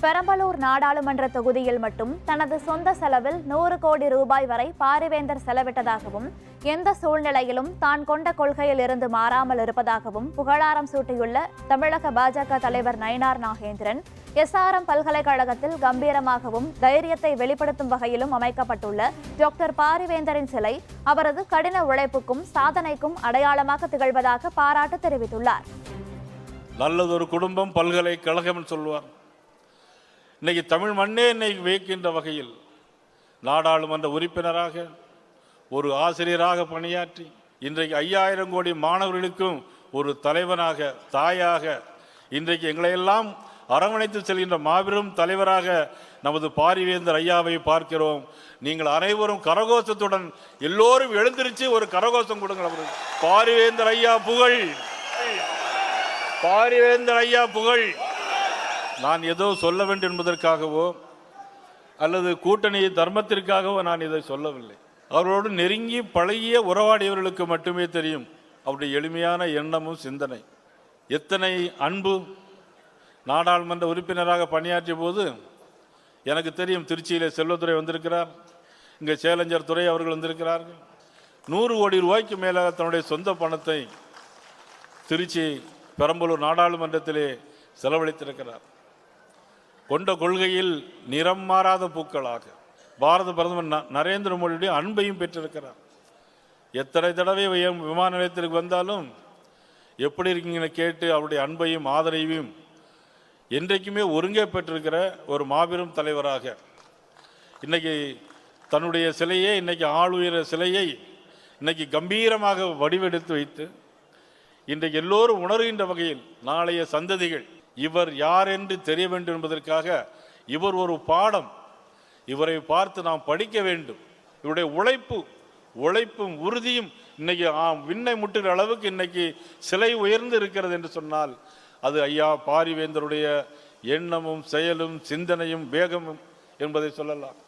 பெரம்பலூர் நாடாளுமன்ற தொகுதியில் மட்டும் தனது சொந்த செலவில் 100 கோடி ரூபாய் வரை பாரிவேந்தர் செலவிட்டதாகவும் எந்த சூழ்நிலையிலும் தான் கொண்ட கொள்கையில் இருந்து மாறாமல் இருப்பதாகவும் புகழாரம் சூட்டியுள்ள தமிழக பாஜக தலைவர் நயினார் நாகேந்திரன் SRM பல்கலைக்கழகத்தில் கம்பீரமாகவும் தைரியத்தை வெளிப்படுத்தும் வகையிலும் அமைக்கப்பட்டுள்ள டாக்டர் பாரிவேந்தரின் சிலை அவரது கடின உழைப்புக்கும் சாதனைக்கும் அடையாளமாக திகழ்வதாக பாராட்டு தெரிவித்துள்ளார். நல்லதொரு குடும்பம் பல்கலைக்கழகம் சொல்வார். இன்னைக்கு தமிழ் மண்ணே இன்னைக்கு வியக்கின்ற வகையில் நாடாளுமன்ற உறுப்பினராக ஒரு ஆசிரியராக பணியாற்றி இன்றைக்கு 5000 கோடி மாணவர்களுக்கும் ஒரு தலைவனாக தாயாக இன்றைக்கு எங்களையெல்லாம் அரவணைத்து செல்கின்ற மாபெரும் தலைவராக நமது பாரிவேந்தர் ஐயாவை பார்க்கிறோம். நீங்கள் அனைவரும் கரகோஷத்துடன் எல்லோரும் எழுந்திருச்சு ஒரு கரகோஷம் கொடுங்கள். அவர்கள் பாரிவேந்தர் ஐயா புகழ், பாரிவேந்தர் ஐயா புகழ். நான் ஏதோ சொல்ல வேண்டும் என்பதற்காகவோ அல்லது கூட்டணி தர்மத்திற்காகவோ நான் இதை சொல்லவில்லை. அவரோடு நெருங்கி பழகிய உறவாடியவர்களுக்கு மட்டுமே தெரியும் அவருடைய எளிமையான எண்ணமும் சிந்தனை. எத்தனை அன்பு. நாடாளுமன்ற உறுப்பினராக பணியாற்றிய போது எனக்கு தெரியும், திருச்சியில் செல்வத்துறை வந்திருக்கிறார், இங்கே சேலஞ்சர் துறை அவர்கள் வந்திருக்கிறார்கள். 100 கோடி ரூபாய்க்கு மேலாக தன்னுடைய சொந்த பணத்தை திருச்சி பெரம்பலூர் நாடாளுமன்றத்திலே செலவழித்திருக்கிறார். கொண்ட கொள்கையில் நிறம் மாறாத பூக்களாக பாரத பிரதமர் நரேந்திர மோடியுடைய அன்பையும் பெற்றிருக்கிறார். எத்தனை தடவை விமான நிலையத்திற்கு வந்தாலும் எப்படி இருக்கீங்கன்னு கேட்டு அவருடைய அன்பையும் ஆதரவையும் என்றைக்குமே ஒருங்கே பெற்றிருக்கிற ஒரு மாபெரும் தலைவராக இன்னைக்கு தன்னுடைய சிலையை, இன்னைக்கு ஆளுயர சிலையை இன்னைக்கு கம்பீரமாக வடிவெடுத்து வைத்து இன்றைக்கு எல்லோரும் உணர்கின்ற வகையில் நாளைய சந்ததிகள் இவர் யார் என்று தெரிய வேண்டும் என்பதற்காக இவர் ஒரு பாடம். இவரை பார்த்து நாம் படிக்க வேண்டும். இவருடைய உழைப்பும் உறுதியும் இன்னைக்கு விண்ணை முட்டுகிற அளவுக்கு இன்னைக்கு சிலை உயர்ந்து இருக்கிறது என்று சொன்னால் அது ஐயா பாரிவேந்தருடைய எண்ணமும் செயலும் சிந்தனையும் வேகமும் என்பதை சொல்லலாம்.